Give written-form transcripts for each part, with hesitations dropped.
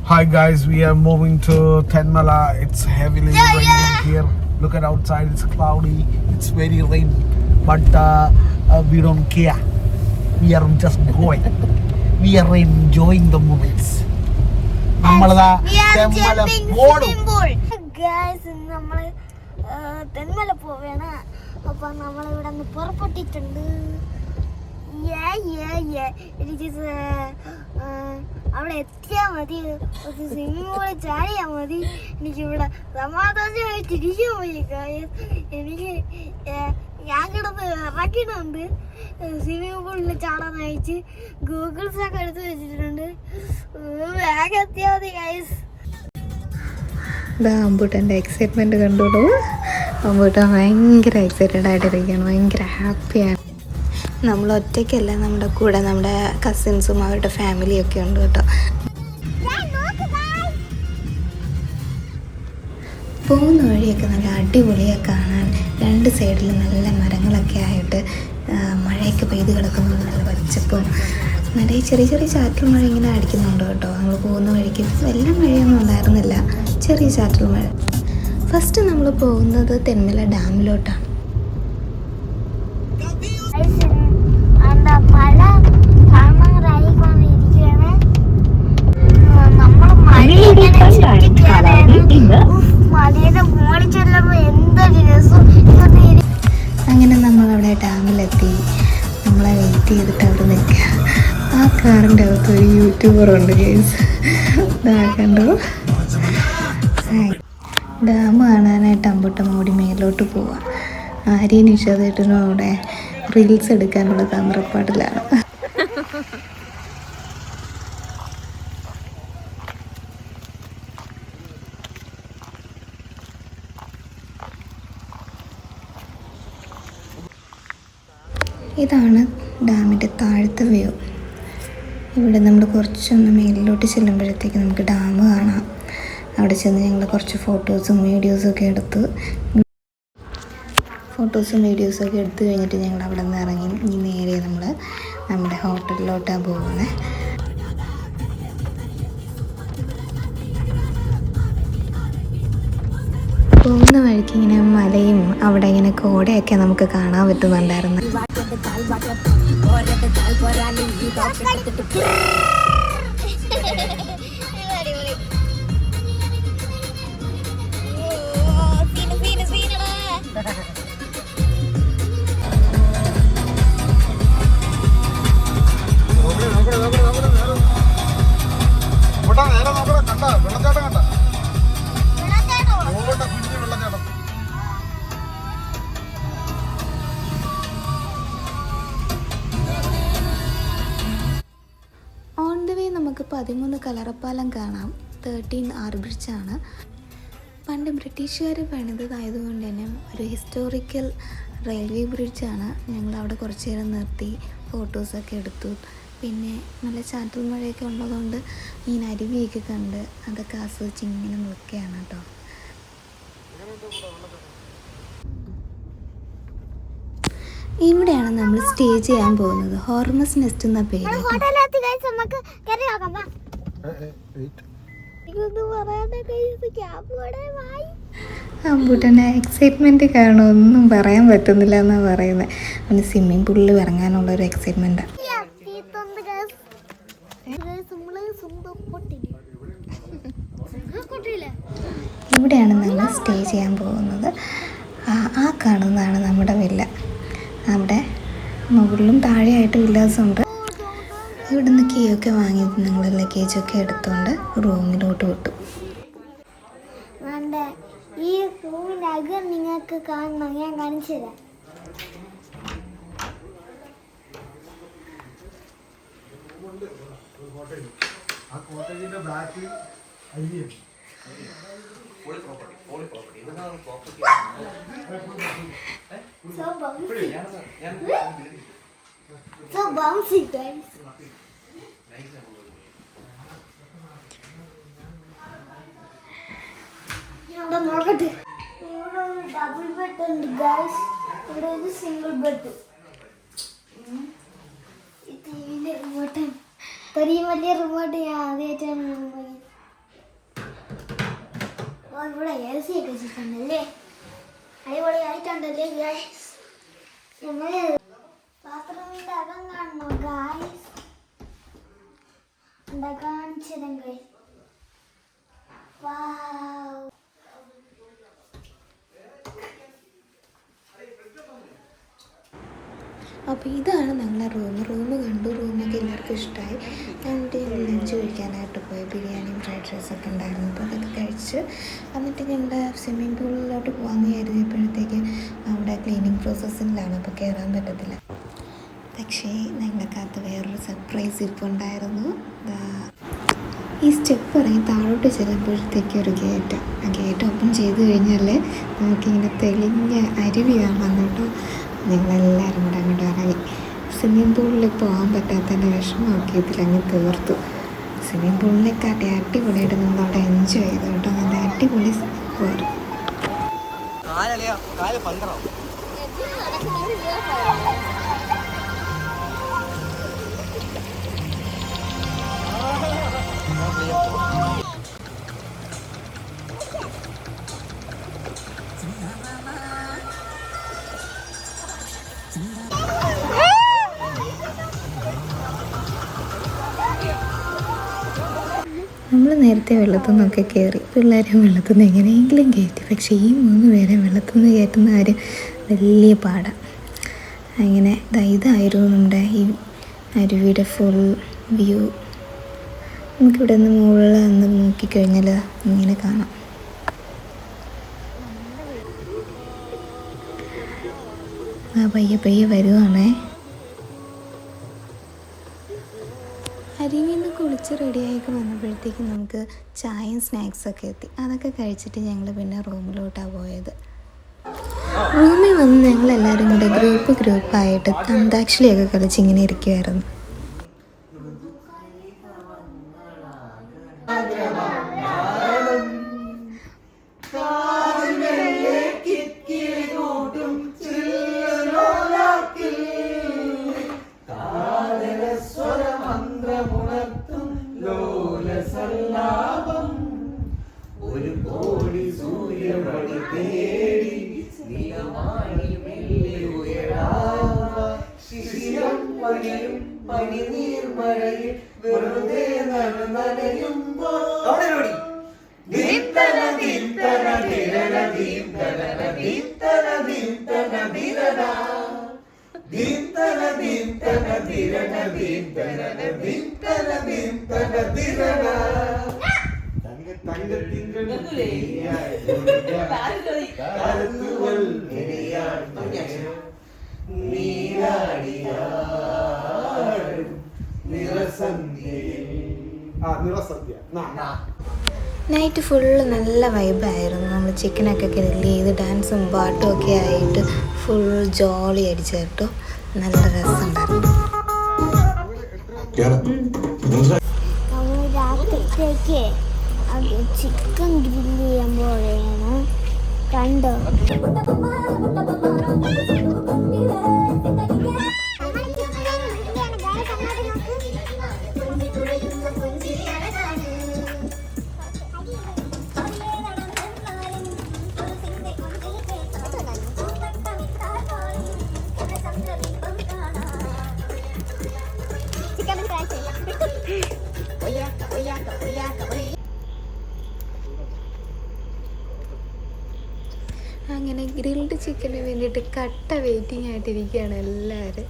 Hi guys, we are moving to Tenmala. It's heavily raining here. Look at outside, it's cloudy. It's very rainy, but we don't care. We are just going. We are enjoying the moments. നമ്മളതാ Thenmala പോടും. Guys, നമ്മൾ തെന്മല പോവേണ്. അപ്പോൾ നമ്മൾ ഇവിടെ നിന്ന് പുറപ്പെട്ടിട്ടുണ്ട്. അവിടെ എത്തിയാൽ മതി, ഒരു swimming പൂളിൽ ചാടിയാൽ മതി. എനിക്കിവിടെ സമാധാനമായിട്ടിരിക്കാൻ മതി. എനിക്ക് ഞാൻ കിടന്ന് ഇറക്കിയിട്ടുണ്ട്. സ്വിമ്മിംഗ് പൂളിൽ ചാടാനായിട്ട് ഗൂഗിൾസൊക്കെ എടുത്ത് വെച്ചിട്ടുണ്ട്. വേഗം എത്തിയാൽ മതി ഗൈസ്. അമ്പൂട്ടൻ്റെ എക്സൈറ്റ്മെൻറ്റ് കണ്ടോളൂ. അമ്പൂട്ടൻ ഭയങ്കര എക്സൈറ്റഡ് ആയിട്ടിരിക്കുകയാണ്, ഭയങ്കര ഹാപ്പിയാണ്. നമ്മൾ ഒറ്റയ്ക്കല്ല, നമ്മുടെ കൂടെ നമ്മുടെ കസിൻസും അവരുടെ ഫാമിലിയൊക്കെ ഉണ്ട് കേട്ടോ. പോകുന്ന വഴിയൊക്കെ നല്ല അടിപൊളിയാണ് കാണാൻ. രണ്ട് സൈഡിലും നല്ല മരങ്ങളൊക്കെ ആയിട്ട് മഴയൊക്കെ പെയ്ത് കിടക്കുന്നു, നല്ല പച്ചപ്പും നിറയെ ചെറിയ ചെറിയ ചാറ്റൽ മഴ ഇങ്ങനെ അടിക്കുന്നുണ്ട് കേട്ടോ. നമ്മൾ പോകുന്ന വഴിക്ക് എല്ലാം മഴയൊന്നും ഉണ്ടായിരുന്നില്ല, ചെറിയ ചാറ്റൽ മഴ. ഫസ്റ്റ് നമ്മൾ പോകുന്നത് തെന്മല ഡാമിലോട്ടാണ്. മഴ കാണാറായിക്കൊണ്ടിരിക്കുകയാണ്. നമ്മൾ മലയുടെ മുകളിൽ ചെല്ലുമ്പോൾ എന്തൊരു രസം. അങ്ങനെ നമ്മളവിടെ ഡാമിലെത്തി. നമ്മളെ വെയിറ്റ് ചെയ്തിട്ട് അവിടെ നിൽക്കുക. ആ കാറിൻ്റെ അകത്ത് ഒരു യൂട്യൂബറുണ്ട് ഗൈസ്, ഇതാ കണ്ടോ. ഡാം കാണാനായിട്ട് അമ്പൂട്ടം ഓടി മേലോട്ട് പോവാം. ആരെയും നിഷേധിട്ടിനും അവിടെ റീൽസ് എടുക്കാനുള്ള തന്ത്രപ്പാടിലാണ്. ഇതാണ് ഡാമിൻ്റെ താഴത്തെ വ്യൂ. ഇവിടെ നമ്മൾ കുറച്ചൊന്ന് മേലിലോട്ട് ചെല്ലുമ്പോഴത്തേക്ക് നമുക്ക് ഡാം കാണാം. അവിടെ ചെന്ന് ഞങ്ങൾ കുറച്ച് ഫോട്ടോസും വീഡിയോസൊക്കെ എടുത്ത് കഴിഞ്ഞിട്ട് ഞങ്ങൾ അവിടെ നിന്ന് ഇറങ്ങി നേരെ നമ്മൾ നമ്മുടെ ഹോട്ടലിലോട്ടാണ് പോകുന്നത്. പോകുന്ന വഴിക്ക് ഇങ്ങനെ മലയും അവിടെ ഇങ്ങനെ കോടയൊക്കെ നമുക്ക് കാണാൻ പറ്റുന്നുണ്ടായിരുന്നു. ഓൺ ദ വേ നമുക്ക് 13 കലറപ്പാലം കാണാം. 13 ആർ ബ്രിഡ്ജാണ്. പണ്ട് ബ്രിട്ടീഷുകാർ പണിതതായതുകൊണ്ട് തന്നെ ഒരു ഹിസ്റ്റോറിക്കൽ റെയിൽവേ ബ്രിഡ്ജാണ്. ഞങ്ങൾ അവിടെ കുറച്ച് നേരം നിർത്തി ഫോട്ടോസൊക്കെ എടുത്തു. പിന്നെ നല്ല ചാറ്റൽ മഴയൊക്കെ ഉള്ളതുകൊണ്ട് ഇങ്ങനെ അരുവിയൊക്കെ കണ്ട് അതൊക്കെ ആസ്വദിച്ച് ഇങ്ങനെ നിൽക്കുകയാണ് കേട്ടോ. ഇവിടെയാണ് നമ്മൾ സ്റ്റേ ചെയ്യാൻ പോകുന്നത്. ഹോർമസ് നെസ്റ്റ് എന്ന പേര്. അമ്പൂട്ടൻ്റെ എക്സൈറ്റ്മെൻറ്റ് കാരണം ഒന്നും പറയാൻ പറ്റുന്നില്ല എന്നാണ് പറയുന്നത്. അവന് സ്വിമ്മിങ് പൂളിൽ ഇറങ്ങാനുള്ള ഒരു എക്സൈറ്റ്മെൻറ്റാണ്. ഇവിടെയാണ് നമ്മൾ സ്റ്റേ ചെയ്യാൻ പോകുന്നത്. ആ കാണുന്നതാണ് നമ്മുടെ വില്ല. അവിടെ മുകളിലും താഴെയായിട്ട് വില്ലാസുണ്ട്. ഇവിടുന്ന് കീ ഒക്കെ വാങ്ങിയിട്ട് ഞങ്ങൾ ലഗേജൊക്കെ എടുത്തുകൊണ്ട് റൂമിലോട്ട് വിട്ടു. ഈ റൂമിൻ്റെ അകം നിങ്ങൾക്ക് കാണണം, ഞാൻ കാണിച്ചു തരാം. So bouncy guys. ഇവിടെ നോക്കട്ടെ, ഇവിടെ ഒരു ഡബിൾ ബെഡ് ഉണ്ട് ഗൈസ്. ഇവിടെ ഒരു സിംഗിൾ ബെഡ്. ഇത് വലിയ റിമോട്ടാണ്. ഇത്രയും വലിയ റിമോട്ട് ഞാൻ ആദ്യമായിട്ടാണ്. ഇവിടെ എ സി ഒക്കെ വെച്ചിട്ടുണ്ടല്ലേ, അടിപൊളിയായിട്ടുണ്ടല്ലേ ഗൈസ്. ഞങ്ങൾ ബാത്റൂമിൻ്റെ അകം കാണണോ ഗൈസ്? എന്താ കാണിച്ചതും ഗൈസ്. വാവ്. അപ്പോൾ ഇതാണ് ഞങ്ങളുടെ റൂം കണ്ടു. റൂമൊക്കെ എല്ലാവർക്കും ഇഷ്ടമായി. എന്നിട്ട് ലഞ്ച് കഴിക്കാനായിട്ട് പോയി. ബിരിയാണിയും ഫ്രൈഡ് റൈസൊക്കെ ഉണ്ടായിരുന്നു. അപ്പോൾ അതൊക്കെ കഴിച്ച് എന്നിട്ട് ഞങ്ങളുടെ സ്വിമ്മിംഗ് പൂളിലോട്ട് പോകാമെന്ന് കരുതിയപ്പോഴത്തേക്ക് അവിടെ ക്ലീനിങ് പ്രോസസ്സിലാണ്, അപ്പോൾ കയറാൻ പറ്റത്തില്ല. പക്ഷേ ഞങ്ങൾക്കകത്ത് വേറൊരു സർപ്രൈസ് ഇപ്പോൾ ഉണ്ടായിരുന്നു. ഈ സ്റ്റെപ്പ് ഇറങ്ങി താഴോട്ട് ചെല്ലുമ്പോഴത്തേക്ക് ഒരു ഗേറ്റ്, ആ ഗേറ്റ് ഓപ്പൺ ചെയ്ത് കഴിഞ്ഞാൽ നമുക്കിങ്ങനെ തെളിഞ്ഞ അരുവി കാണാം കേട്ടോ. ഞങ്ങളെല്ലാവരും കൂടെ അങ്ങോട്ട് ഇറങ്ങി. സ്വിമ്മിംഗ് പൂളിൽ പോകാൻ പറ്റാത്തതിൻ്റെ വിഷമമൊക്കെ ഇതിലങ്ങ് തീർത്തു. സ്വിമ്മിംഗ് പൂളിനെക്കാട്ടി അടിപൊളിയായിട്ട് നമ്മളവിടെ എൻജോയ് ചെയ്തു കേട്ടോ. നല്ല അടിപൊളി പോരും. നമ്മൾ നേരത്തെ വെള്ളത്തിൽ നിന്നൊക്കെ കയറി, പിള്ളേരെ വെള്ളത്തിൽ നിന്ന് എങ്ങനെയെങ്കിലും കയറ്റി. പക്ഷേ ഈ 3 പേരെ വെള്ളത്തിൽ നിന്ന് കയറ്റുന്ന കാര്യം വലിയ പാടാണ്. അങ്ങനെ ഇതായിരുന്നു നമ്മുടെ ഈ അരുവിയുടെ ഫുൾ വ്യൂ. നമുക്കിവിടെ നിന്ന് മുകളിൽ നിന്ന് നോക്കിക്കഴിഞ്ഞാൽ ഇങ്ങനെ കാണാം. പയ്യെ പയ്യെ വരുവാണേ. അരുവിയിൽ നിന്ന് കുളിച്ച് റെഡിയാക്കി വന്നപ്പോഴത്തേക്കും നമുക്ക് ചായയും സ്നാക്സൊക്കെ എത്തി. അതൊക്കെ കഴിച്ചിട്ട് ഞങ്ങൾ പിന്നെ റൂമിലോട്ടാണ് പോയത്. റൂമിൽ വന്ന് ഞങ്ങളെല്ലാവരും കൂടെ ഗ്രൂപ്പായിട്ട് അന്താക്ഷരിയൊക്കെ കളിച്ച് ഇങ്ങനെ ഇരിക്കുമായിരുന്നു. നൈറ്റ് ഫുള്ള് നല്ല വൈബായിരുന്നു. നമ്മൾ ചിക്കനൊക്കെ ഗ്രില്ല് ചെയ്ത് ഡാൻസും പാട്ടും ഒക്കെ ആയിട്ട് ഫുൾ ജോളി അടിച്ചു കേട്ടോ. നല്ല രസമുണ്ടായിരുന്നു. രാത്രിത്തേക്ക് ചിക്കൻ ഗ്രില്ല് ചെയ്യാൻ പോവുകയാണ്. കണ്ടോ? അങ്ങനെ ഗ്രിൽഡ് ചിക്കന് വേണ്ടിയിട്ട് കട്ട വെയിറ്റിംഗ് ആയിട്ടിരിക്കുകയാണ് എല്ലാവരും.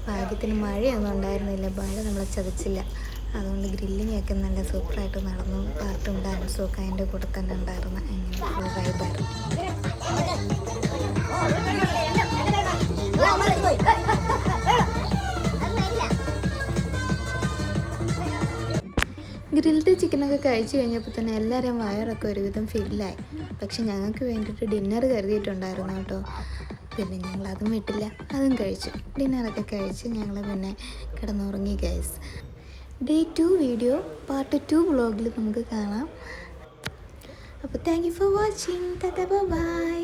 ഭാഗ്യത്തിന് മഴയൊന്നും ഉണ്ടായിരുന്നില്ല, മഴ നമ്മളെ ചതച്ചില്ല. അതുകൊണ്ട് ഗ്രില്ലിങ്ങൊക്കെ നല്ല സൂപ്പറായിട്ട് നടന്നു. പാട്ടും ഡാൻസും ഒക്കെ അതിൻ്റെ കൂടെ തന്നെ ഉണ്ടായിരുന്നു. അങ്ങനെ ഫുൾ വൈബായിരുന്നു. ഗ്രിൽഡ് ചിക്കനൊക്കെ കഴിച്ച് കഴിഞ്ഞപ്പോൾ തന്നെ എല്ലാവരും വയറൊക്കെ ഒരുവിധം ഫില്ലായി. പക്ഷെ ഞങ്ങൾക്ക് വേണ്ടിയിട്ട് ഡിന്നർ കരുതിയിട്ടുണ്ടായിരുന്നു കേട്ടോ. പിന്നെ ഞങ്ങളതും വിട്ടില്ല, അതും കഴിച്ചു. ഡിന്നറൊക്കെ കഴിച്ച് ഞങ്ങൾ പിന്നെ കിടന്നുറങ്ങി ഗൈസ്. Day 2 വീഡിയോ പാർട്ട് 2 വ്ളോഗിൽ നമുക്ക് കാണാം. അപ്പോൾ thank you for watching. By.